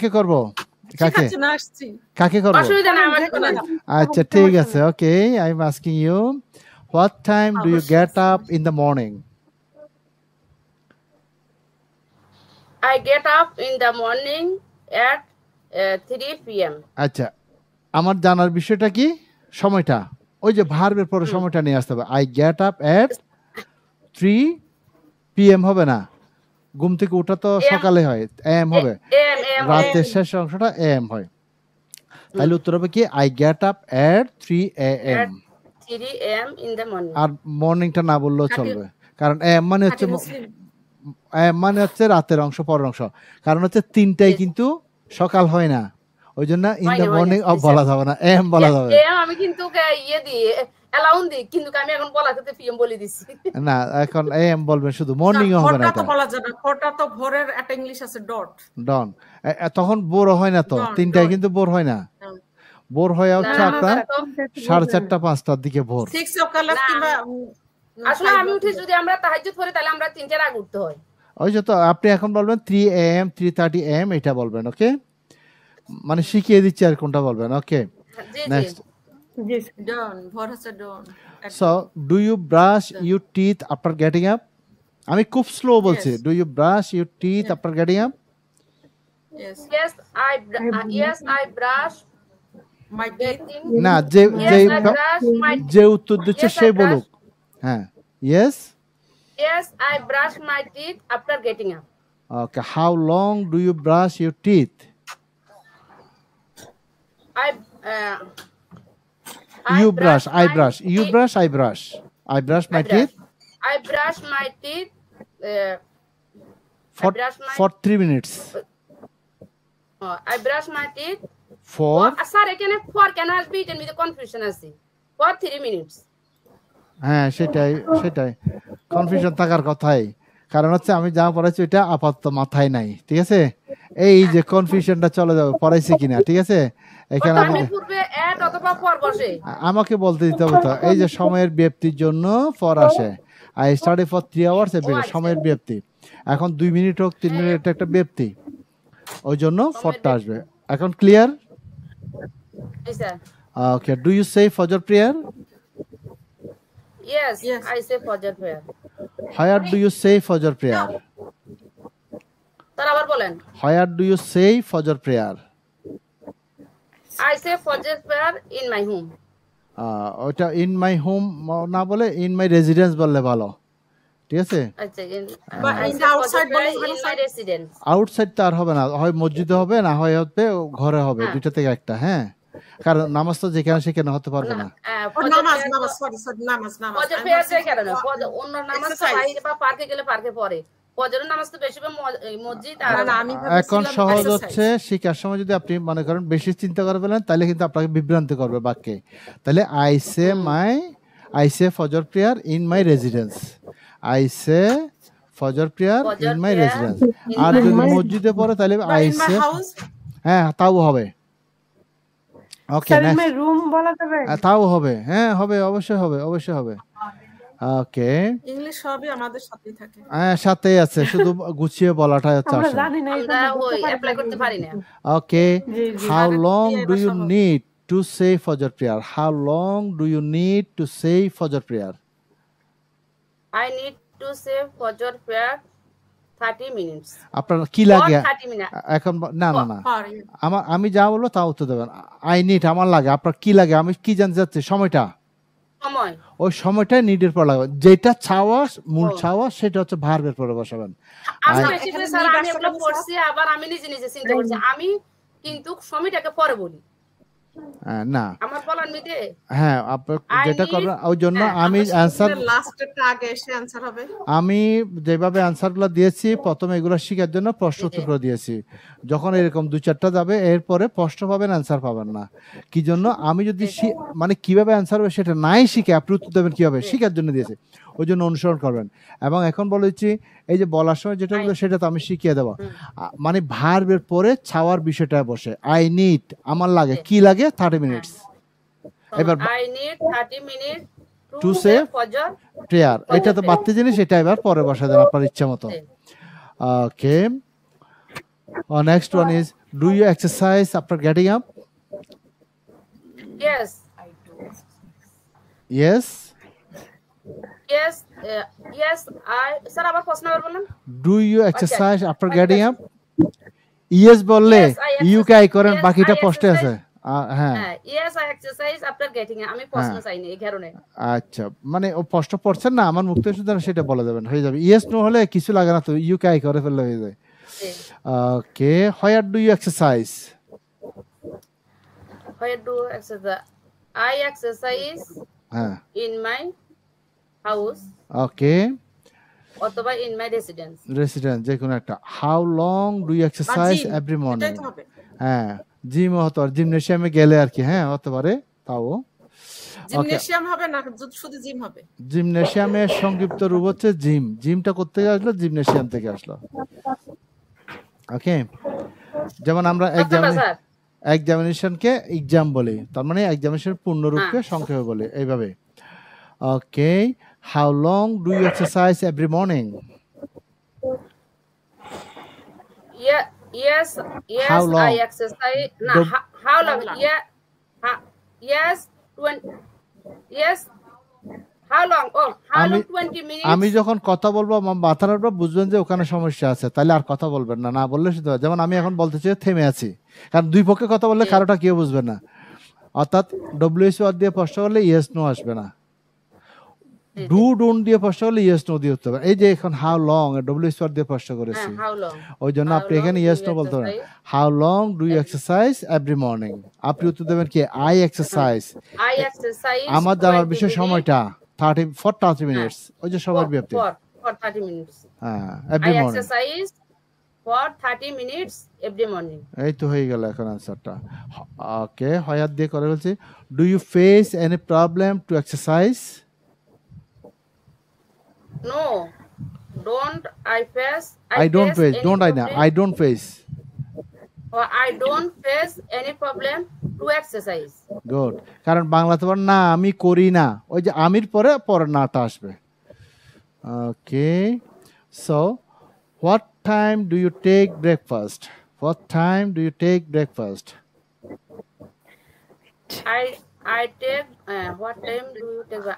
কাকে করব কাকে শিখাচ্ছি না আসছি কাকে করব অসুবিধা নাই আমাকে বলেন আচ্ছা ঠিক আছে okay I am asking you what time do you get up in the morning I get up in the morning at 3 p.m. আচ্ছা আমার জানার বিষয়টা কি সময়টা ওই যে ভার্বের পরে সময়টা নিয়ে আসতে হবে I get up at 3 p.m. হবে না ঘুম থেকে ওঠা তো সকালে হয় এম হবে রাতের শেষ অংশটা এম হয় তাহলে উত্তর হবে কি I get up at 3 a.m. 3 a.m. in the morning. আর মর্নিংটা না বললেও চলবে কারণ এম মানে হচ্ছে রাতের অংশ পরের অংশ কারণ হচ্ছে তিনটাই কিন্তু সকাল হয় না ওই জন্য ইন দ্য মর্নিং বলা যাবে না এম বলা যাবে আমি কিন্তু ইয়ে দিয়ে অ্যালাউন্স দিই কিন্তু আমি এখন বলাতে পিএম বলে দিছি না এখন এম বলবেন শুধু মর্নিং হবে না এটা বলা যাবে ফোরটা তো ভোরের একটা ইংলিশ আছে ডট ডন তখন বোর হয় না তো তিনটায় কিন্তু বোর হয় না বোর হয় হচ্ছে আপনার 4:30 5টার দিকে ভোর 6 o'clock কিংবা আসলে আমি উঠে যদি আমরা তাহাজ্জুদ পড়ি তাহলে আমরা 3টার আগে উঠতে হয় ওই যে তো আপনি এখন বলবেন 3 a.m. 3:30 a.m. এটা বলবেন ওকে মানে শিখিয়ে দিচ্ছি আর কোনটা বলবেন ওকে নেক্সট yes done ভোর হচ্ছে done so do you brush your teeth after getting up আমি খুব স্লো বলছি do you brush your teeth after getting up yes I brush my teeth না যে উত্তর দিচ্ছে সেই বলুক হ্যাঁ yes I brush my teeth after getting up okay how long do you brush your teeth I brush my teeth I brush my teeth for 3 minutes I brush my teeth for sir এখানে for কেন আসবে এটার মধ্যে confusion আছে for 3 minutes হ্যাঁ সেটাই confusion থাকার কথাই কারণ হচ্ছে আমি যা পড়াইছি এটা আপাতত মাথায় নাই ঠিক আছে এই যে কনফিউশনটা চলে যাবে পড়াইছি কিনা ঠিক আছে এখানে আমি পূর্বে এট অথবা ফর বসে আমাকে বলতে দিতে হবে তো এই যে সময়ের ব্যক্তির জন্য ফর আসে I study for 3 hours every সময়ের ব্যক্তি এখন 2 মিনিট হোক 3 মিনিট একটা ব্যক্তি ওই জন্য ফরটা আসবে এখন clear sir okay do you say Fajr prayer yes I say fajr prayer where do you say fajr prayer sir আবার বলেন where do you say fajr prayer I say fajr prayer in my home ওটা in my home না বলে in my residence বললে ভালো ঠিক আছে আচ্ছা আউটসাইড বলে in my residence আউটসাইড তো আর হবে না হয় মসজিদে হবে না হয় হবে ঘরে হবে দুইটা থেকে একটা হ্যাঁ কারণ নামাজ তো যেখানে সেখানে হতে পারবে না নামাজ ফজর prayer যায় কেন অন্য নামাজ তো বাইরে বা পার্কে গেলে পার্কে পড়ে ফজরের নামাজ তো বেশি মসজিদ আর এখন সহজ হচ্ছে শিকার সময় যদি আপনি মনে করেন বেশি চিন্তা করে ফেলেন তাহলে কিন্তু আপনাকে বিভ্রান্ত করবে বাক্যে তাহলে I say Fajr prayer in my residence I say Fajr prayer in my residence আর যদি মসজিদে পড়ে তাহলে আই সে হ্যাঁ তাও হবে ওকে নেক্সট রুম বলা যাবে তাও হবে হ্যাঁ হবে অবশ্যই হবে ওকে ইংলিশ সবই আমাদের সাথেই থাকে হ্যাঁ সাথেই আছে শুধু গুছিয়ে বলাটা হচ্ছে আমরা জানি না আমরা ওই অ্যাপ্লাই করতে পারি না okay how long do you need to say Fajr prayer how long do you need to say Fajr prayer I need to say fajr prayer 30 minutes আপনার কি লাগে 30 minutes এখন না আমি যা বলবো তা উত্তর দেবেন আই নিড আমার লাগে আপনার কি লাগে আমি কি জানতে চাচ্ছি সময়টা সময় ওই সময়টা নিডের পর লাগবে যেটা চাওয়া মূল চাওয়া সেটা হচ্ছে ভার্বের পরে বসাবেন আমি স্যার আমি এগুলো পড়ছি আবার আমি নিজে চিন্তা করছি আমি কিন্তু সময়টাকে পরে বলি না আমার বলার মধ্যে হ্যাঁ আপনি যেটা করবেন ওই জন্য আমি অ্যানসার লাস্টেরটা আগে এসে অ্যানসার হবে আমি যেভাবে অ্যানসারগুলো দিয়েছি প্রথমে এগুলো শেখার জন্য প্রশ্ন উত্তর করে দিয়েছি যখন এরকম 2-4টা যাবে এরপরে প্রশ্ন পাবেন অ্যানসার পাবেন না কি জন্য আমি যদি মানে কিভাবে অ্যানসার হবে সেটা নাই শিখে আপনি উত্তর দেবেন কিভাবে শেখার জন্য দিয়েছি ওই জন্য অনুসরণ করবেন এবং এখন বলেছি এই যে বলার সময় যেটা বলবো সেটা তো আমি শিখিয়ে দেবো মানে ভার্বের পরে চাওয়ার বিষয়টা বসে আই নিড আমার লাগে কি লাগে 30 মিনিটস এবার I need 30 minutes to say fajr prayer এটা তো বাড়তি জিনিস এটা এবার পরে বসা দেন আপনার ইচ্ছা মতো ওকে next one is Do you exercise after getting up? Yes. Yes. Yes. Yes. Sir, আবার প্রশ্ন আবার বলেন। Do you exercise after আচ্ছা, getting আচ্ছা। up? Yes বললে Yes, I ইউ exercise- কে আই করেন, yes, বাকিটা I পোস্টে আছে। exercise- হ্যাঁ হ্যাঁ, yes, I exercise after getting up. আমি প্রশ্ন চাইনি এই কারণে। আচ্ছা, মানে ও প্রশ্ন পড়ছেন না, আমার মুক্ত সুতরাং সেটা বলে দেবেন, হয়ে যাবে। ইয়েস নো হলে কিছু লাগে না, তো ইউ কে আই করে ফেললে হয়ে যায়। জি। Okay, where do you exercise? Where do exercise? I exercise হ্যাঁ, in my house ওকে, অথবা in my residence. রেসিডেন্ট যে কোনো একটা। How long do you exercise gym, every এটাই মর্নিং? তো হবে। হ্যাঁ, জিম হতে পারে, জিমনেশিয়ামে গেলে আর কি, হ্যাঁ হতে পারে, তাও জিমনেশিয়াম হবে না, শুধু জিম হবে। জিমনেশিয়ামের সংক্ষিপ্ত রূপ হচ্ছে জিম। জিমটা কোথা থেকে আসলো? জিমনেশিয়াম থেকে আসলো। ওকে, যেমন আমরা স্যার এক্সামিনেশনকে এক্সাম বলি, তার মানে এক্সামিনেশনের পূর্ণরূপকে সংক্ষেপে বলি এইভাবে। Okay, how long do you exercise every morning? yes How long? I exercise না The- how long yes 20 yes how long how long 20 minutes আমি যখন কথা বলবো আমার মাথার উপর বুঝবেন যে ওখানে সমস্যা আছে, তাহলে আর কথা বলবেন না, না বললে শুধু হয়। যেমন আমি এখন বলতে চাই থেমে আছি, কারণ দুই পক্ষে কথা বললে কারোটা কেউ বুঝবে না। অর্থাৎ ডব্লিউএস ওয়ার্ড দিয়ে প্রশ্ন করলে ইয়েস নো আসবে না, ডু ডোন্ট দিয়ে প্রশ্ন করলে ইয়েস নো দিয়ে উঠতে পারে। এই যে এখন হাউ লং ডব্লিউএস ওয়ার্ড দিয়ে প্রশ্ন করেছি, how long ওই জন্য How আপনি long এখানে do ইয়েস you নো বলতে পারেন। exercise? How long do you exercise every morning? আপনি উত্তর দেবেন কি আই এক্সারসাইজ। I exercise আমার জানার 20 বিষয় minutes সময়টা 30 মিনিটস, ওই যে সময়ের ব্যাপ্তি। for 30 minutes হ্যাঁ, I every morning. exercise for 30 minutes every morning. এই তো হয়ে গেল এখন আনসারটা। ওকে, হয়াত দিয়ে করে বলছি, do you face any problem to exercise? No, don't I face I don't face, any don't I না, problem- I don't face. or I don't face any problem to exercise. Good, কারণ বাংলাতে বলেন না আমি করি না, ওই যে আমির পরে পরে নাটা আসবে। Okay, so what time do you take breakfast? What time do you take breakfast? I take what time do you take?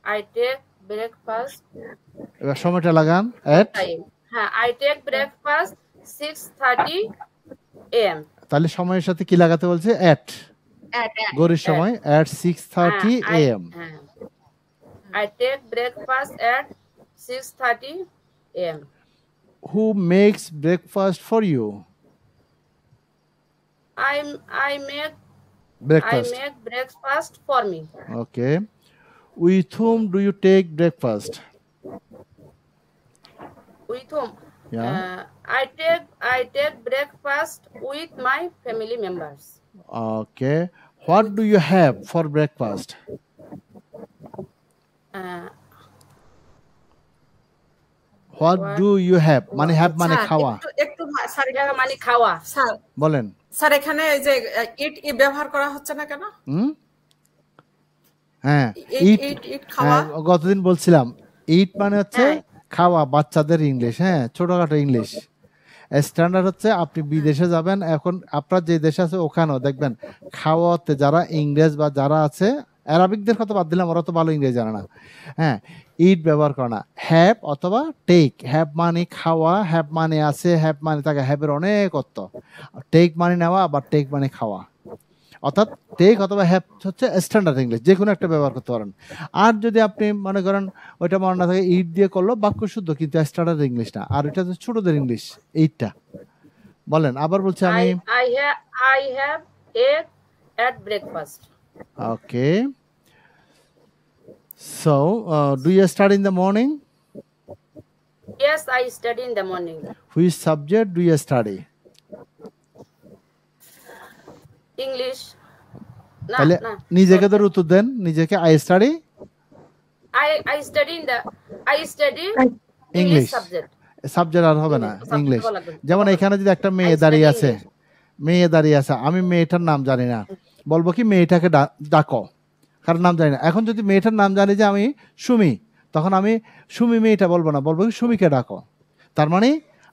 I take breakfast এবার সময়টা লাগান এট, time. I take breakfast 6:30 a.m. তাহলে সময়ের সাথে কি লাগাতে বলছে? এট, গরির সময় এট 6:30 AM। I take breakfast at 6:30 a.m. Who makes breakfast for you? I make Breakfast. breakfast for me. Okay. With whom do you take breakfast? With whom? Yeah. I take breakfast with my family members. Okay. What do you have for breakfast? What do you have? মানে have মানে sir, খাওয়া। একটু sir এটা মানে খাওয়া। Sir বলেন। Sir এখানে এই যে ইট ব্যবহার করা হচ্ছে না কেন? হ্যাঁ, ইট eat, ইট খাওয়া। হ্যাঁ, গতদিন বলছিলাম ইট মানে হচ্ছে হ্যাঁ। খাওয়া, বাচ্চাদের ইংলিশ, হ্যাঁ ছোটখাটো ইংলিশ। স্ট্যান্ডার্ড হচ্ছে আপনি বিদেশে যাবেন, এখন আপনার যে দেশে আছে ওখানেও দেখবেন খাওয়াতে যারা ইংরেজ বা যারা আছে, অ্যারাবিকদের কথা বাদ দিলাম, ওরা তো ভালো ইংরেজি জানে না, হ্যাঁ ইট ব্যবহার করে না। হ্যাভ অথবা টেক, হ্যাভ মানে খাওয়া, হ্যাভ মানে আছে, হ্যাভ মানে থাকে, হ্যাভের অনেক অর্থ। টেক মানে নেওয়া, আবার টেক মানে খাওয়া। অর্থাৎ টেক অথবা হ্যাভ হচ্ছে স্ট্যান্ডার্ড ইংলিশ, যে কোনো একটা ব্যবহার করতে পারেন। আর যদি আপনি মনে করেন ওইটা মনে না থাকে, ইট দিয়ে করলো বাক্য শুদ্ধ, কিন্তু স্ট্যান্ডার্ড ইংলিশ না, আর এটা হচ্ছে ছোটদের ইংলিশ এইটা। বলেন, আবার বলছি আমি। I have egg at breakfast. Okay. So, do you study in the morning? Yes, I study in the morning. Which subject do you study? English. তাহলে নিজেকে তো উত্তর দেন, নিজেকে I study I study English. English subject. Subject আর হবে না, Subject English. বলা লাগবে। যেমন এখানে যদি একটা মেয়ে I দাঁড়িয়ে study আছে, আমি মেয়েটার নাম জানি না, বলবো কি মেয়েটাকে ডাকো, কারণ নাম জানি না। এখন যদি মেয়েটার নাম জানি যে আমি সুমি, তখন আমি সুমি মেয়েটা বলবো না, বলবো কি সুমিকে ডাকো। তার মানে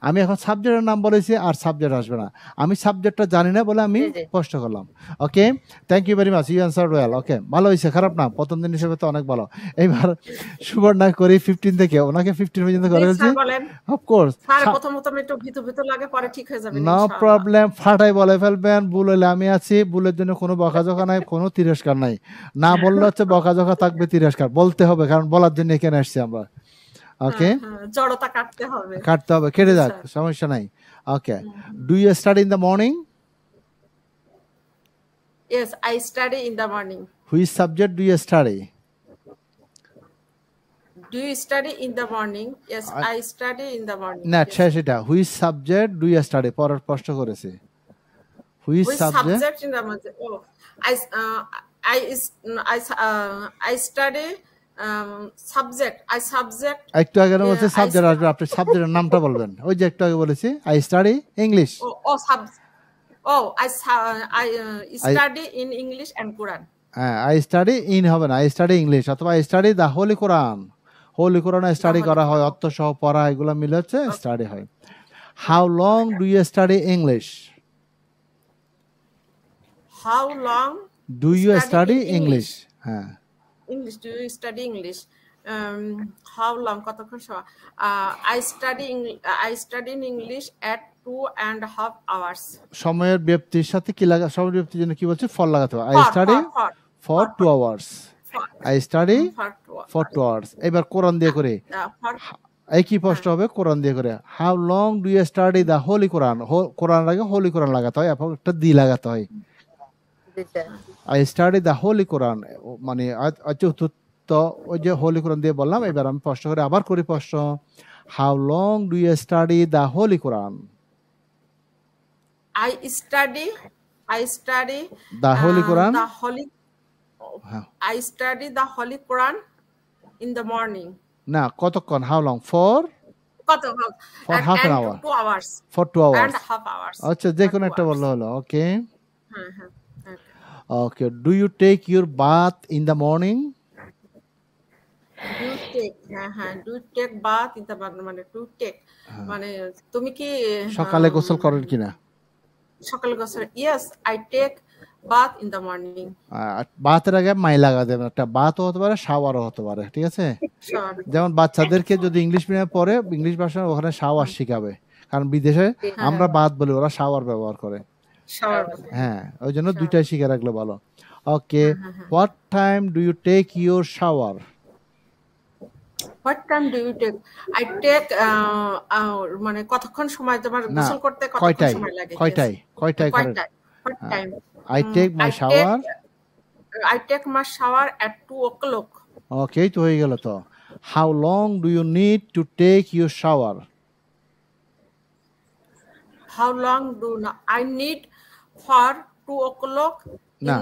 আমি এখন সাবজেক্টের নাম বলেছি আর সাবজেক্ট আসবে না, আমি সাবজেক্টটা জানি না বলে আমি জি, জি। প্রশ্ন করলাম। Okay, thank you very much, you answer well. Okay, ভালো হয়েছে, খারাপ না, প্রথম দিন হিসেবে তো অনেক ভালো। এইবার সুবর্ণা করি 15 থেকে ওনাকে 15 পর্যন্ত করে প্লিজ ফেলছি। স্যার বলেন। অফকোর্স, স্যার প্রথমত একটু ভীতু লাগে, পরে ঠিক হয়ে যাবে নো ইনশাআল্লাহ। প্রবলেম, ফাটাই বলে ফেলবেন, ভুল হলে আমি আছি, ভুলের জন্য কোনো বকাঝকা নাই, কোনো তিরস্কার নাই, না বললে হচ্ছে বকাঝকা থাকবে, তিরস্কার বলতে হবে, কারণ বলার জন্য এখানে আসছি আমরা। ওকে, জড়তা কাটতে হবে। কাটতে হবে, কেটে জি, যাক, স্যার। সমস্যা নাই। Okay, do you study in the morning? Yes, I study in the morning. Which subject do you study? Do you study in the morning? Yes, I- I study in the morning. না, Yes. সেটা which subject do you study পরের প্রশ্ন করেছে, which Which subject. subject in the morning? Oh, I study subject. I subject. একটু আগে না বলছে Yeah, I subject আসবে, আপনি সাবজেক্টের নামটা বলবেন, ওই যে একটু আগে বলেছি I study English. I study in English and Quran. হ্যাঁ, আই স্টাডি ইন হবে না, আই স্টাডি ইংলিশ, অথবা আই স্টাডি দ্য হোলি কোরআন। হোলি কোরআনে স্টাডি Holy করা হয়, Quran. অর্থ সহ পড়া, এগুলো মিলে হচ্ছে স্টাডি হয়। How long do you study English? How long do you Study study in English? English. হ্যাঁ, English? Do you study English? How long? কতক্ষণ সময়? I study in English at 2.5 hours. সময়ের ব্যক্তির সাথে কি লাগা, সময়ের ব্যক্তির জন্য কি বলছে, ফর লাগাতে হবে। I study for 2 hours, I study for 2 hours. এবার কোরআন দিয়ে করে একই প্রশ্ন হবে, কোরআন দিয়ে করে how long do you study the holy Quran. Quran আগে হোলি কোরআন লাগাতে হয়, এবং একটা দি লাগাতে হয়। জি, sir. I study the holy Quran, মানে আচ্ছা উত্তর তো ওই যে হোলি কোরআন দিয়ে বললাম। এবার আমি প্রশ্ন করে আবার করি প্রশ্ন, how long do you study the holy Quran? I study the holy Quran, the holy. হ্যাঁ। I study the Holy Quran in the morning. না, কতক্ষণ, how long, for For half an hour. 2 hours. For 2 And hours. half hours. আচ্ছা, যে For কোনো 2 একটা hours. বললে হলো। ওকে, হ্যাঁ, হ্যাঁ, okay. Okay, do you take your bath in the morning? Do take bath in the morning, মানে do take মানে তুমি কি সকালে গোসল করেন কিনা? সকালে গোসল? Yes, I take bath in the morning. বাথের আগে মাই লাগা দেবেন, একটা বাথও হতে পারে, শাওয়ারও হতে পারে, ঠিক আছে? Sure. যেমন বাচ্চাদেরকে যদি ইংলিশ মিডিয়ামে পড়ে, ইংলিশ ভাষা ওখানে শাওয়ার শিখাবে, কারণ বিদেশে আমরা বাথ বলি, ওরা শাওয়ার ব্যবহার করে। Shower. হ্যাঁ, ওই জন্য দুইটাই শিখে রাখলে ভালো। Okay, what time do you take your shower? What time do you take? I take মানে কতক্ষণ সময় তোমার না, গোসল করতে কতক্ষণ কয়টায় সময় লাগে? কয়টাই কয়টাই করেন? What time? I take my shower. I take my shower at 2 o'clock. Okay, তো হয়ে গেল তো। How long do you need to take your shower? How long do I need for 2 o'clock? না,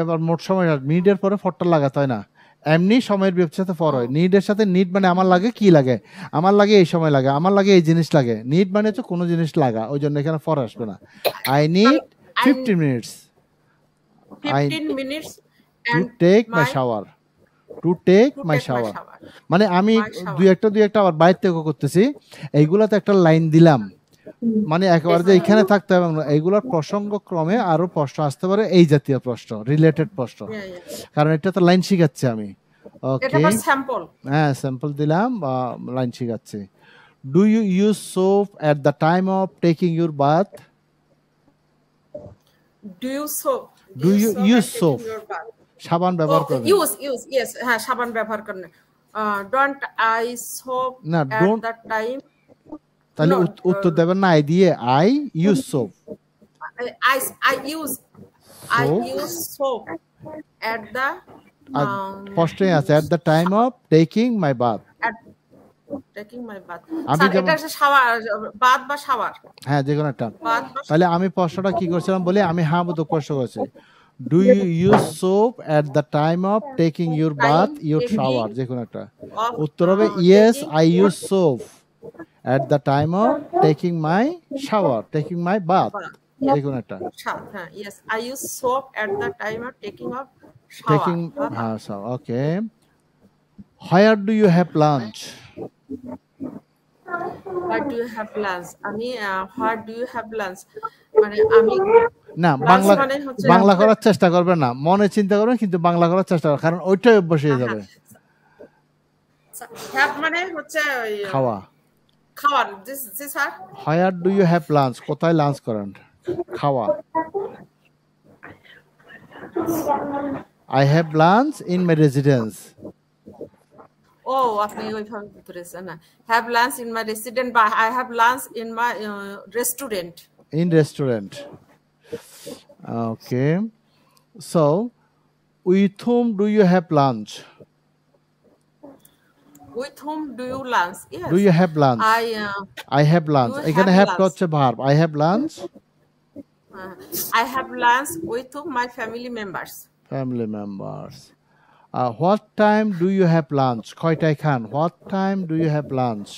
এবার মোট সময় মিনিটের পরে ফরটা লাগাতে হয় না, এমনি সময়ের ব্যবসার সাথে ফর হয়। নিডের সাথে নিড মানে আমার লাগে কি লাগে, আমার লাগে এই সময় লাগে, আমার লাগে এই জিনিস লাগে। নিড মানে হচ্ছে কোনো জিনিস লাগা, ওই জন্য এখানে ফর আসবে না। I need 15 minutes 15 minutes to and take my shower, to take to my take my shower. shower. মানে আমি My shower. দুই একটা আবার বাইরে থেকে করতেছি, এইগুলাতে একটা লাইন দিলাম, মানে একেবারে যে এখানে থাকতে হবে না। এইগুলোর প্রসঙ্গ ক্রমে আরো প্রশ্ন আসতে পারে, এই জাতীয় প্রশ্ন, রিলেটেড প্রশ্ন, Yeah, yeah. কারণ এটা তো লাইন শিখাচ্ছে আমি। এটা ওকে, আমার স্যাম্পল। হ্যাঁ, স্যাম্পল দিলাম বা লাইন শিখাচ্ছি। Do you use soap at the time of taking your bath? Do you soap? Do you use at taking soap? your bath? সাবান ব্যবহার Oh, করবেন? use, yes, হ্যাঁ, সাবান ব্যবহার করেন। Don't I soap না, at don't- the time? তাহলে No, উত্তর দেবেন না আই দিয়ে, I use soap. I use soap at the প্রশ্নে আছে at the time of taking my bath. at taking my bath. আমি স্যার, যেমন- এটা হচ্ছে শাওয়ার, বাথ বা শাওয়ার, হ্যাঁ, যে কোনো একটা। বাথ বা তাহলে আমি প্রশ্নটা কি করছিলাম বলে আমি হ্যাঁ বোধক প্রশ্ন করছি, do you use soap at the time of taking your bath your shower, যে কোনো একটা। of উত্তর হবে yes, taking I use soap at the time of taking my shower, taking my bath, যে কোনো একটা। shower. হ্যাঁ, yes, I use soap at the time of taking of shower. Taking, হ্যাঁ, okay. Where do you have lunch? What do you have lunch? আমি what do you have lunch? মানে আমি না lunch Bangla মানে হচ্ছে বাংলা করার চেষ্টা করবেন না, মনে চিন্তা করবেন কিন্তু বাংলা করার চেষ্টা করবেন, কারণ ওইটাই অভ্যাস হয়ে যাবে। হ্যাভ মানে হচ্ছে ওই, খাওয়া। খাওয়ার। জি sir. Where do you have lunch? কোথায় লাঞ্চ করেন? খাওয়া। I have lunch in my residence. ও আপনি ওইভাবে ধরেছেন না। Have lunch in my resident বা I have lunch in my restaurant. In restaurant. Okay. So, with whom do you have lunch? With whom do you lunch? Yes. Do you have lunch? I have lunch. Do you এখানে have have lunch? হচ্ছে verb. I have lunch. I have lunch with my family members. Family members. What time do you have lunch? কয়টায় খান? What time do you have lunch?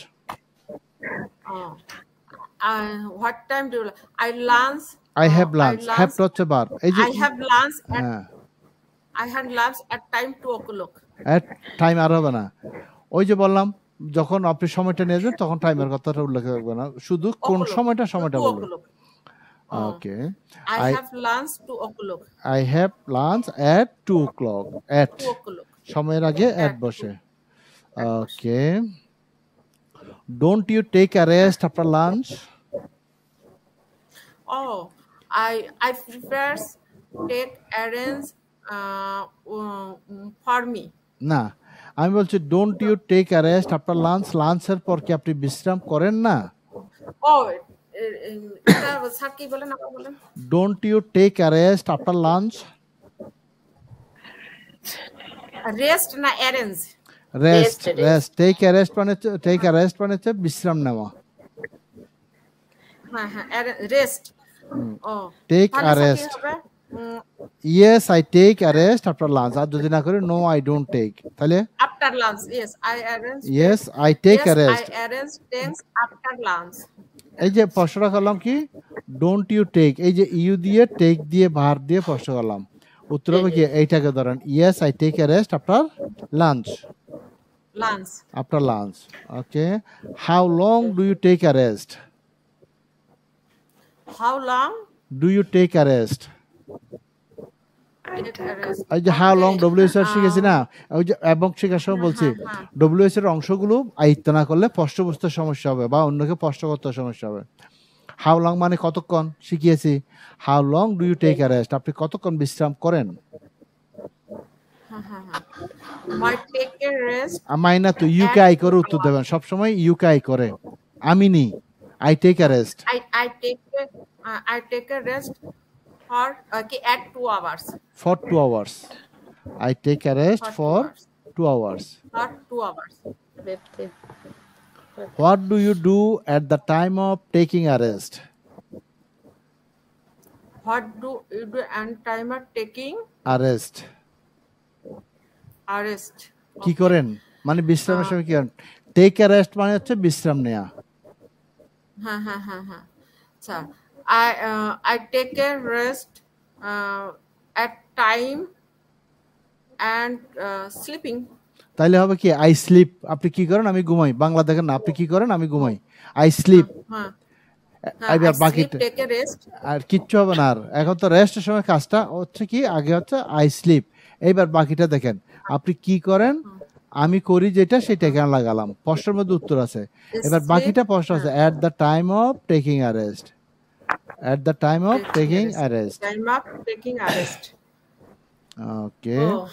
What time do you I lunch? I have lunch. Have হচ্ছে verb. এই যে I have lunch at হ্যাঁ, I had lunch at time 2 o'clock. at time আর হবে না। ওই যে বললাম যখন আপনি সময়টা নিয়ে যাবেন তখন টাইমের কথাটা উল্লেখ করবেন না, শুধু কোন সময়টা 2 বলবেন। o'clock. Okay. I have lunch 2 o'clock. I have lunch at 2 o'clock. At 2 o'clock. সময়ের আগে at বসে। ওকে। Don't you take a rest after lunch? Oh, I prefer take arrange for me. না, আমি বলছি don't you take a rest after lunch, লাঞ্চের পর কি আপনি বিশ্রাম করেন না? Oh, এটা স্যার কি বলেন আপনি বলেন? Don't you take a rest after lunch? Rest না arrange? Rest, rest. Take a rest মানে হচ্ছে বিশ্রাম নেওয়া। হ্যাঁ হ্যাঁ, রেস্ট। ও, টেক আ তাহলে স্যার কি রেস্ট। হবে? Yes I take a rest after lunch. আর যদি না করি নো আই ডোন্ট টেক, তাহলে After lunch, yes, I arrange. Yes I take a Yes, rest. I arrange things after lunch. এই যে প্রশ্নটা করলাম কি ডোন্ট ইউ টেক, এই যে ইউ দিয়ে টেক দিয়ে ভার্ব দিয়ে প্রশ্ন করলাম, উত্তর হবে কি এইটাকে ধরেন yes I take a rest after lunch. Lunch. After lunch. Okay. How long do you take a rest? How long? Do you take a rest? Take a rest. এই যে হাউ লং Okay. ডব্লিউএস এর শিখেছি না, ওই যে এবং শেখার সময় বলছি হ্যাঁ। ডব্লিউএস এর অংশগুলো আয়ত্ত না করলে প্রশ্ন বুঝতে সমস্যা হবে বা অন্যকে প্রশ্ন করতে সমস্যা হবে। হাউ লং মানে কতক্ষণ শিখিয়েছি। How long do you take a rest, আপনি কতক্ষণ বিশ্রাম করেন? My take a rest. মাইনা তো ইউকে আই করে উত্তর দেবেন, সবসময় ইউকে আই করে, আমি নি। I take a rest. I take a rest for at 2 hours. For 2 hours. I take a rest for 2 hours. For 2 hours. What do you do at the time of taking a rest? What do you do and time of taking A rest. a rest? কি করেন মানে বিশ্রামের সময় কি করেন? Take a rest মানে হচ্ছে বিশ্রাম নেওয়া। হ্যাঁ। Sir, I take a rest at time and sleeping. তাইলে হবে কি আই স্লিপ, আপনি কি করেন? আমি ঘুমাই। বাংলা দেখেন না, আপনি কি করেন? আমি ঘুমাই। I sleep. হ্যাঁ, এবার I বাকি sleep, take a rest. আর কিচ্ছু হবে না। আর এখন তো রেস্টের সময় কাজটা হচ্ছে কি আগে হচ্ছে আই স্লিপ, এইবার বাকিটা দেখেন আপনি কি করেন? আমি করি যেটা সেটা এখানে লাগালাম, প্রশ্নের মধ্যে উত্তর আছে। এবার বাকিটা প্রশ্ন আছে at the time of taking a rest. At the time of taking a rest. Time of taking a rest. Okay. Oh.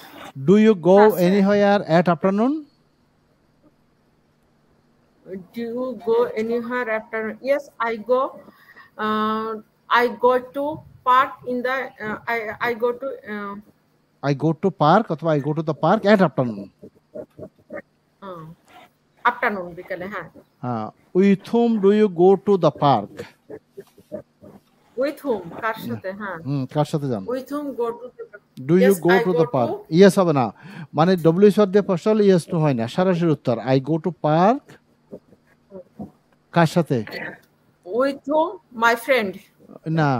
Do you go That's it. anywhere at afternoon? Do you go anywhere after? Yes, I go. I go to park in the. I go to. I go to park অথবা I go to the park at afternoon. Afternoon, বিকালে, হ্যাঁ। With whom do you go to the park? With whom? কার সাথে? হ্যাঁ। কার সাথে যান? With whom go to the park? Do you Yes, go I to go the park? Yes হবে না, মানে W শব্দ দিয়ে প্রশ্ন হলে ইয়েস নো হয় না, সরাসরি উত্তর I go to park কার সাথে? With whom? My friend. না,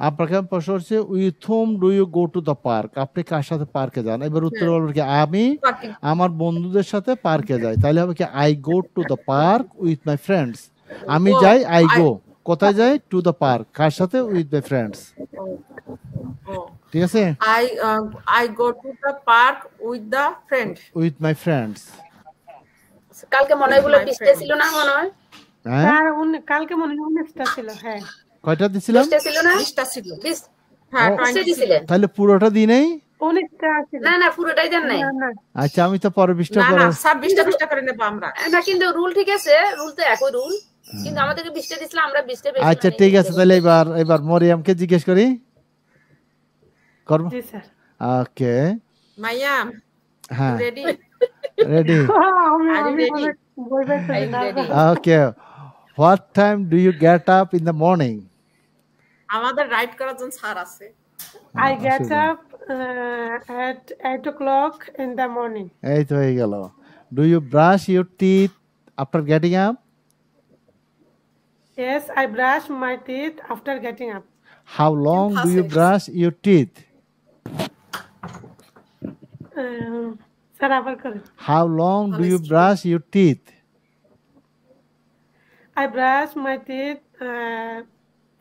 আপনাকে প্রশ্ন হচ্ছে with whom do you go to the park, আপনি কার সাথে পার্কে যান? এবার উত্তর হ্যাঁ, বলবেন কি আমি পার্কে। আমার বন্ধুদের সাথে পার্কে যাই। তাহলে হবে কি I go to the park with my friends. আমি ও যাই আই আই গো, কোথায় যাই? টু দ্য পার্ক, কার সাথে? With my friends. ও ও ঠিক আছে, I go to the park with the friend. With my friends. কালকে মনে হয় With এগুলো my 20টা friend. ছিল না মনে হয়? হ্যাঁ স্যার কালকে মনে হয় 19টা ছিল। হ্যাঁ কয়টা দিছিলাম? 20টা ছিল না? 20টা ছিল। 20 হ্যাঁ, ও, 20 ছিল। দিছিলেন? তাহলে পুরোটা দিই নেই? 19টা ছিল। না না পুরোটাই দেন নাই। না না আচ্ছা আমি তো পরে 20টা না পরে। না, স্যার 20টা করে নেবো আমরা। না কিন্তু রুল ঠিক আছে, রুল তো একই রুল, কিন্তু আমাদেরকে 20টা দিছিল, আমরা 20টা বেশি আচ্ছা মানে ঠিক আছে, তাহলে এবার মরিয়ামকে জিজ্ঞেস করি, করবো? জি স্যার। ওকে, মাইয়া, হ্যাঁ রেডি? রেডি। আমি Are you আমি ready? বই Are পাইছি you না। ready? Okay, what time do you get up in the morning? আমাদের রাইট করার জন্য স্যার আছে। I get up at 8 o'clock in the morning. এই তো হয়ে গেল। Do you brush your teeth after getting up? Yes, I brush my teeth after getting up. How long do you Passage. Brush your teeth? Sir আবার করেন। How long do you brush your teeth? I brush my teeth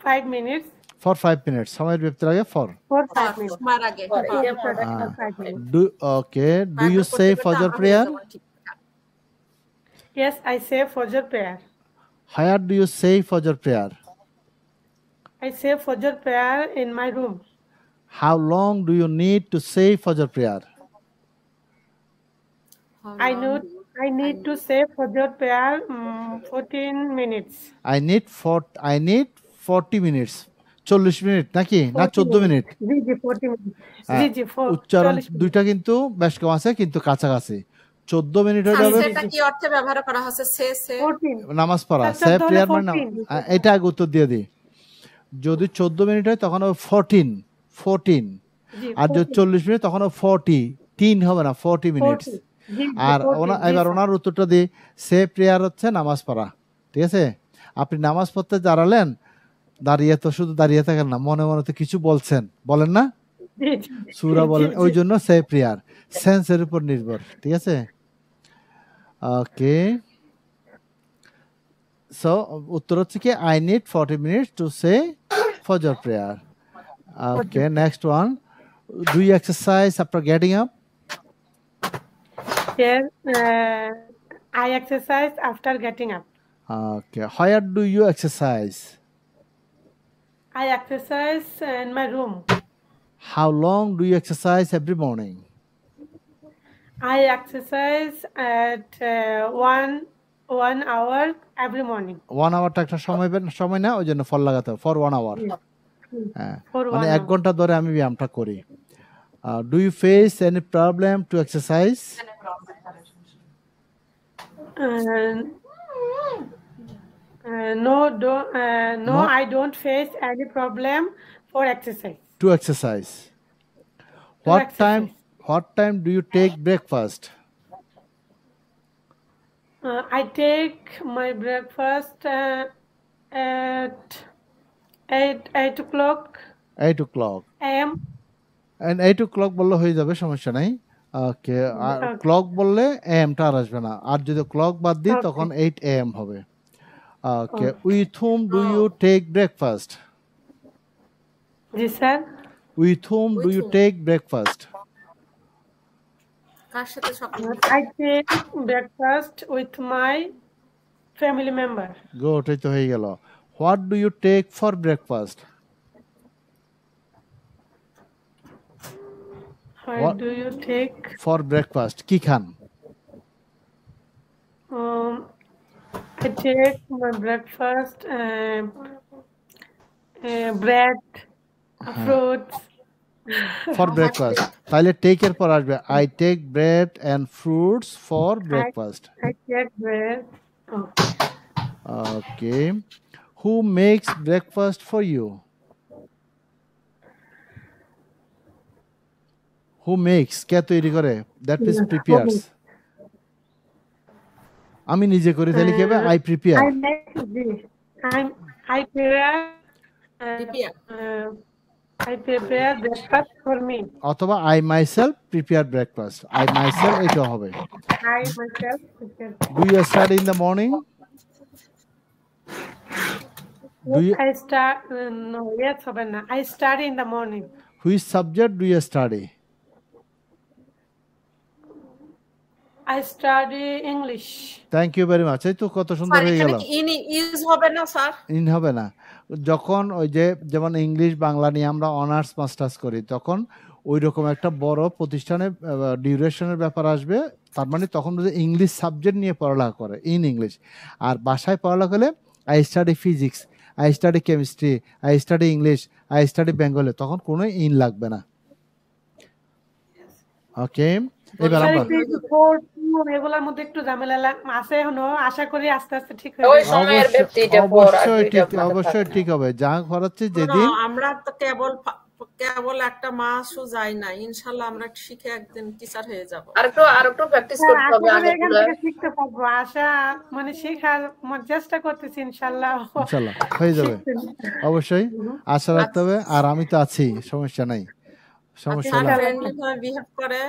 5 minutes. For 5 minutes, সময়ের ব্যক্তির আগে for. For 5 minutes. মার আগে। পরে, হ্যাঁ। এটা মনে For 5 minutes. Do okay, do you বারবার সে করতে করতে ফজর আমরা প্রেয়ার? হয়ে যাবো ঠিক। Yes, I say Fajr prayer. Where do you say Fajr prayer? I say Fajr prayer in my room. How long do you need to say Fajr prayer? I need to say Fajr prayer 14 minutes. I need 40 minutes, 40 minute নাকি না 14 minute? জি জি 40 minutes. হ্যাঁ, জি জি উচ্চারণ 40 দুইটা কিন্তু বেশ কম আছে, কিন্তু কাছাকাছি। 14 মিনিট হয়ে স্যার, যাবে সেটা কি অর্থে ব্যবহার করা হচ্ছে? সে 14 নামাজ পড়া। আচ্ছা, সে তাহলে প্রেয়ার মানে 14 এটা আগে উত্তর দিয়ে দিই। যদি 14 মিনিট হয় তখন হবে 14, জি আর যদি 40 মিনিট তখন হবে 40 হবে না, 40 মিনিটস। 40 জি আর 40 এবার ওনার উত্তরটা দিই, সে প্রেয়ার হচ্ছে নামাজ পড়া। ঠিক আছে, আপনি নামাজ পড়তে দাঁড়ালেন, দাঁড়িয়ে তো শুধু দাঁড়িয়ে থাকেন না, মনে মনে তো কিছু বলছেন, বলেন না? জি জি সূরা বলেন, ওই জন্য সে প্রেয়ার সেন্সের উপর নির্ভর। ঠিক আছে, ওকে। সো উত্তর হচ্ছে কি I need 40 minutes to say Fajr prayer. Okay, next one, do you exercise after getting up? Yes, I exercise after getting up. Okay, where do you exercise? I exercise in my room. How long do you exercise every morning? I exercise at 1 hour every morning. 1 আওয়ারটা একটা সময় না, ওই জন্য ফল লাগাতে হবে, for 1 hour. হ্যাঁ, For মানে 1 1 ঘন্টা ধরে আমি ব্যায়ামটা করি। Do you face any problem to exercise? No, I don't face any problem for exercise. To exercise. What time do you take breakfast? I take my breakfast at 8 o'clock 8 o'clock. a.m. And 8 o'clock বললে হয়ে যাবে, সমস্যা নাই। ওকে, আর clock বললে am টা আর আসবে না, আর যদি ক্লক বাদ দিই তখন 8 am হবে। ওকে, with whom do you take breakfast? G sir. With whom do you take breakfast? কার সাথে সকালে? I take breakfast with my family member. Good, এই তো হয়ে গেল। What do you take for breakfast? What do you take for breakfast? কি খান? I take my breakfast bread, fruits. For breakfast. তাহলে take এর পর আসবে I take bread and fruits for breakfast. I take bread. Okay. Who makes breakfast for you? Who makes? কে তৈরি করে? That means prepares. আমি নিজে করি, তাহলে কি হবে? I prepare. I make this. I prepare. Prepare. I prepare breakfast for me. অথবা I myself prepare breakfast. I myself এটা হবে। I myself prepare. Do you study in the morning? Do you, I start no, yes হবে না। I study in the morning. which subject do you study? I study English. Thank you very much. এই তো কত সুন্দর sir হয়ে এখানে গেল। কি ইজ হবে না স্যার? ইন হবে না। যখন ওই যে যেমন ইংলিশ বাংলা নিয়ে আমরা অনার্স মাস্টার্স করি তখন ওই রকম একটা বড় প্রতিষ্ঠানে ডিউরেশনের ব্যাপার আসবে, তার মানে তখন যদি ইংলিশ সাবজেক্ট নিয়ে পড়ালেখা করে ইন ইংলিশ, আর বাসায় পড়ালেখা হলে I study physics, I study chemistry, I study English, I study Bengali, তখন কোনো ইন লাগবে না। ওকে, এবার আমরা এগুলোর মধ্যে একটু ঝামেলা আছে এখনো, আশা করি আস্তে আস্তে ঠিক হয়ে ওই যাবে। সময়ের ব্যক্তিটা অবশ্যই ঠিক হবে। যা করাচ্ছে যেদিন আমরা তো কেবল একটা মাসও যাই না, ইনশাআল্লাহ আমরা শিখে একদিন টিচার হয়ে যাব। আরেকটু প্র্যাকটিস করতে হবে আশা করি আগে এখান থেকে শিখতে পারবো, আশা মানে শেখার চেষ্টা করতেছি, ইনশাআল্লাহ হয়ে যাবে। অবশ্যই আশা রাখতে হবে, আর আমি তো আছি, সমস্যা নাই, সমস্যা আর নাই। ফ্রেন্ডলি ভাবে বিহেভ করে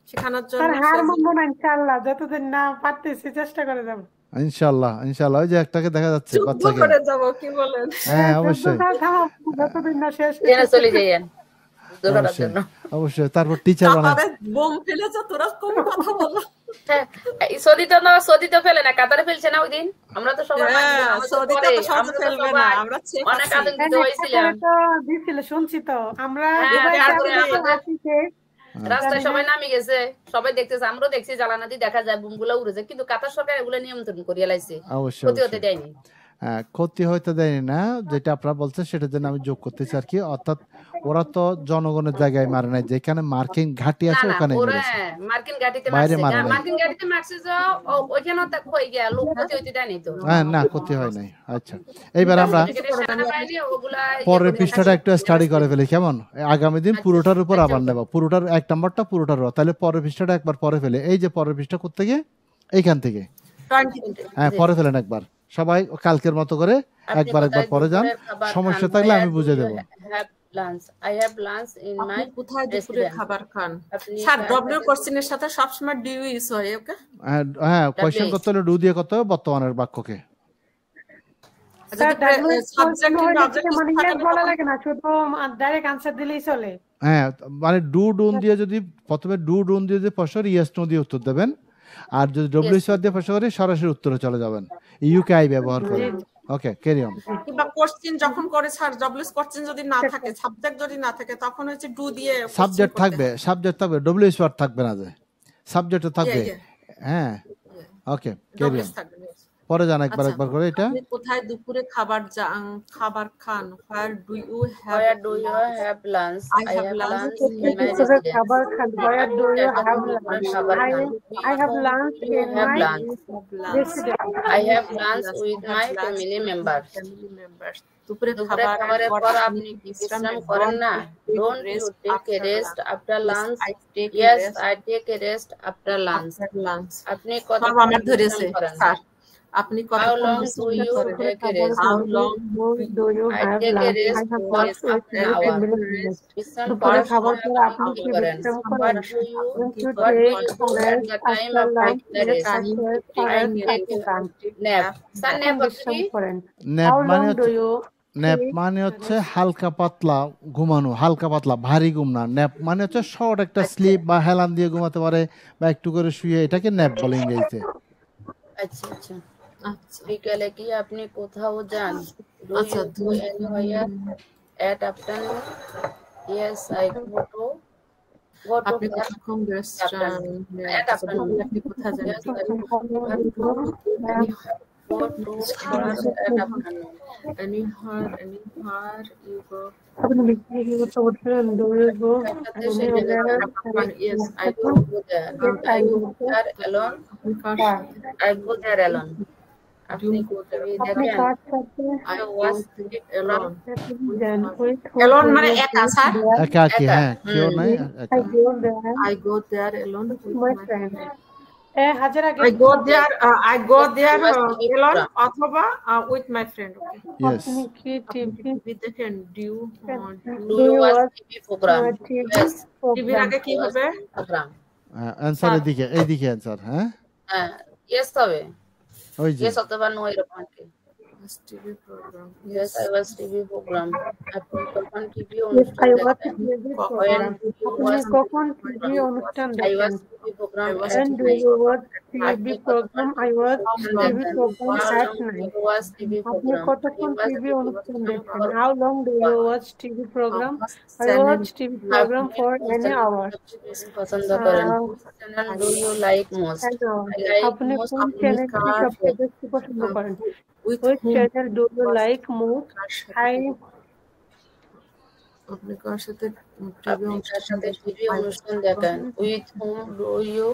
শেখানোর জন্য স্যার হার মানবো না, ইনশাআল্লাহ যতদিন না পারতেছি চেষ্টা করে যাব। ইনশাআল্লাহ ইনশাআল্লাহ। ওই যে একটাকে দেখা যাচ্ছে যুদ্ধ বাচ্চাকে, করে যাব, কি বলেন? হ্যাঁ অবশ্যই যতদিন না শেষ জেনে চলে যাইয়েন যুদ্ধ করার অবশ্যই জন্য। অবশ্যই। তারপর টিচার বানায়, কাতারে বোম ফেলেছে, তোরা কোন কথা বলো? হ্যাঁ, সৌদি তো ফেলে না, কাতারে ফেলছে না ওই দিন। আমরা তো সবাই সৌদিতে তো সহজে ফেলবে না, আমরা চেক অনেক আছি। আতঙ্কিত হয়েছিলাম। তো দিছিল, শুনছি তো আমরা রাস্তায় সবাই নামি গেছে, সবাই দেখতেছে, আমরাও দেখছি জ্বালানা দিয়ে দেখা যায় বুমগুলো উড়েছে, কিন্তু কাতার সরকার এগুলো নিয়ন্ত্রণ করিয়ে লাইছে, অবশ্যই ক্ষতি হতে দেয়নি। ক্ষতি হয়তো দেয়নি না, যেটা আপনারা বলছেন সেটার জন্য আমি যোগ করতেছি আর কি। অর্থাৎ ওরা তো জনগণের জায়গায় মারে নাই, যেখানে মার্কিন ঘাঁটি আছে ওখানে মেরেছে, মার্কিন ঘাটিতে বাইরে মারছে, মারে নাই। মার্কিন ঘাটিতে মারছে যে ওইখানেও তা হয়ে গিয়া লোক ক্ষতি হইতে দেয়নি তো। হ্যাঁ না, ক্ষতি হয় নাই। আচ্ছা, এইবার আমরা সেনাবাহিনী ওগুলা পরের পৃষ্ঠাটা একটু স্টাডি করে ফেলি, কেমন? আগামী দিন পুরোটার উপর আবার নেব, পুরোটার এক নাম্বারটা পুরোটার, তাহলে পরের পৃষ্ঠাটা একবার পরে ফেলে। এই যে পরের পৃষ্ঠা করতে গিয়ে এইখান থেকে, হ্যাঁ পরে ফেলেন একবার সবাই, কালকের মতো করে একবার পরে যান, সমস্যা থাকলে আমি বুঝে দেবো। I have lunch in my কোথায় দুপুরে খাবার খান? স্যার ডব্লিউ কোশ্চেনের সাথে সবসময় ডিউ ইউজ হয়, ওকে? হ্যাঁ, কোশ্চেন করতে হলে ডু দিয়ে করতে হবে বর্তমানের বাক্যকে। বলা লাগে না, শুধু ডাইরেক্ট আনসার দিলেই চলে। হ্যাঁ, মানে ডু ডুন দিয়ে যদি প্রথমে ডু ডুন দিয়ে যদি প্রশ্ন ইয়েস নো দিয়ে উত্তর দেবেন, আর যদি ডব্লিউসি দিয়ে প্রশ্ন করে সরাসরি উত্তরে চলে যাবেন, ইউকেআই ব্যবহার করে। ওকে, ক্যারি অন। কিংবা কোশ্চেন যখন করে স্যার ডব্লিউএস কোশ্চেন যদি না থাকে, সাবজেক্ট যদি না থাকে, তখন হচ্ছে ডু দিয়ে সাবজেক্ট থাকবে, সাবজেক্ট থাকবে, ডব্লিউএস ওয়ার্ড থাকবে না, যে সাবজেক্ট থাকবে। হ্যাঁ, ওকে, ক্যারি অন। পরে যান একবার করে এটা। কোথায় দুপুরে খাবার খান? Where do you have lunch? I have lunch in my residence. খাবার খান, where do you have lunch? I have lunch in my residence. I have lunch with my family members. দুপুরে খাবারের পর আপনি কি বিশ্রাম করেন না? Don't you take a rest after lunch? Yes, I take a rest after lunch. আপনি কতক্ষণ আমার ধরেছে স্যার, আপনি How long do you take a rest? How long do you I have take a lunch? rest for half an hour. বিশ্রাম দুপুরে করার খাবার সময় পর আপনি আপনি কি কি করেন? বিশ্রাম What করেন? do you Don't you what do take you do at the time after of lunch? the rest? Nap. Sir, nap বিশ্রাম করেন। ন্যাপ How মানে long do হচ্ছে, you ন্যাপ মানে হচ্ছে হালকা পাতলা ঘুমানো, হালকা পাতলা, ভারী ঘুম না। ন্যাপ মানে হচ্ছে শর্ট একটা স্লিপ বা হেলান দিয়ে ঘুমাতে পারে বা একটু করে শুয়ে, এটাকে ন্যাপ বলে ইংরেজিতে। আচ্ছা আচ্ছা, বিকেলে কি আপনি কোথাও যান? আচ্ছা, Do you go anywhere at afternoon? Yes, I go to আপনি কতক্ষণ at afternoon. আপনি কোথায় যান? Yes, I go to at afternoon. Anywhere you go. আপনি বিকেলে কোথাও উঠলেন? Do you go Yes, I go there. I go there alone. I go there alone. আপনি কোথায় আপনি দেখেন? কার সাথে I was alone. যান? alone মানে একা স্যার? একা কি? হ্যাঁ, কেউ নাই, একা। I go there I go there alone with my my friend. Hajara, I go there alone অথবা with my friend. Okay. Yes. আপনি কি আপনি টিভি টিভি দেখেন? Do you watch TV program? Yes. টিভির আগে কি হবে? Program. অ্যান্সার এইদিকে অ্যান্সার, হ্যাঁ হ্যাঁ, yes হবে। ওই যে Yes অথবা no এরকম আর কি। TV program. Yes, I watch TV program. আপনি কখন টিভি Yes, অনুষ্ঠান I watch দেখেন? TV When program. do you আপনি watch কখন টিভি অনুষ্ঠান I দেখেন? watch TV program I watch at When do night. you watch TV আপনি program? I watch কতক্ষণ TV দেখেন? program How at long do night. you watch TV আপনি program? কতক্ষণ I watch TV TV অনুষ্ঠান program দেখেন? for How long do you 1 watch TV program? I channel watch TV program আপনি for কোন any channel hour. সবচেয়ে বেশি পছন্দ করেন? আহ, Which channel do you like most? An hour. I like আপনি most কোন English চ্যানেলটি cartoon. সবচেয়ে বেশি পছন্দ করেন? with Which whom channel do you like most? I আপনি কার সাথে আপনি কার সাথে টিভি অনুষ্ঠান দেখেন? With whom do you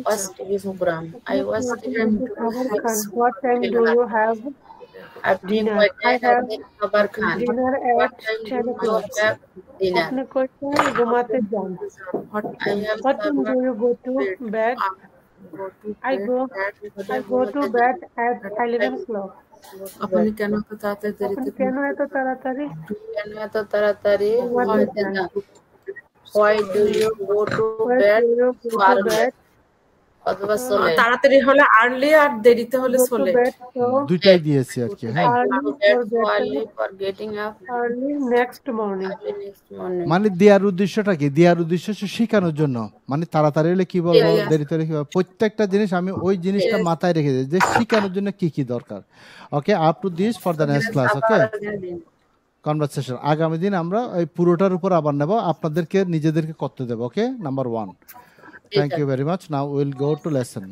watch TV program? I watch TV খাবার program Khan? What time do you have আপনি dinner? কয়টায় I have রাতে খাবার খান? dinner What at time 10 do you o'clock. have dinner? আপনি কয় সময় ঘুমাতে যান? what I time have What time do you go to bed? go to I go to bed at 11 o'clock. আপনি কেন এত তাড়াতাড়ি আপনি দেরিতে কেন এত তাড়াতাড়ি কেন এত তাড়াতাড়ি ঘুমাতে ঘুমাতে যান? যান? Why do you go to Where bed do you go to early? bed? অথবা চলে? তাড়াতাড়ি হলে আর্লি আর দেরিতে হলে Go to Sholay bed so দুইটাই দিয়েছি আর কি, হ্যাঁ I go early to bed for so better early for getting up early next morning. early next morning. মানে দেওয়ার উদ্দেশ্যটা কি? দেওয়ার উদ্দেশ্য হচ্ছে শেখানোর জন্য, মানে তাড়াতাড়ি হলে কি বলবো, Yes. দেরিতে হলে কি বলবো, প্রত্যেকটা জিনিস আমি ওই জিনিসটা মাথায় রেখে দিই যে শেখানোর জন্য কি কি দরকার। Okay, up to this for the next class. Okay, conversation আগামী দিন আমরা এই পুরোটার উপর আবার নেব, আপনাদেরকে নিজেদেরকে করতে দেবো। Okay, number 1। Thank you very much. Now will go to lesson.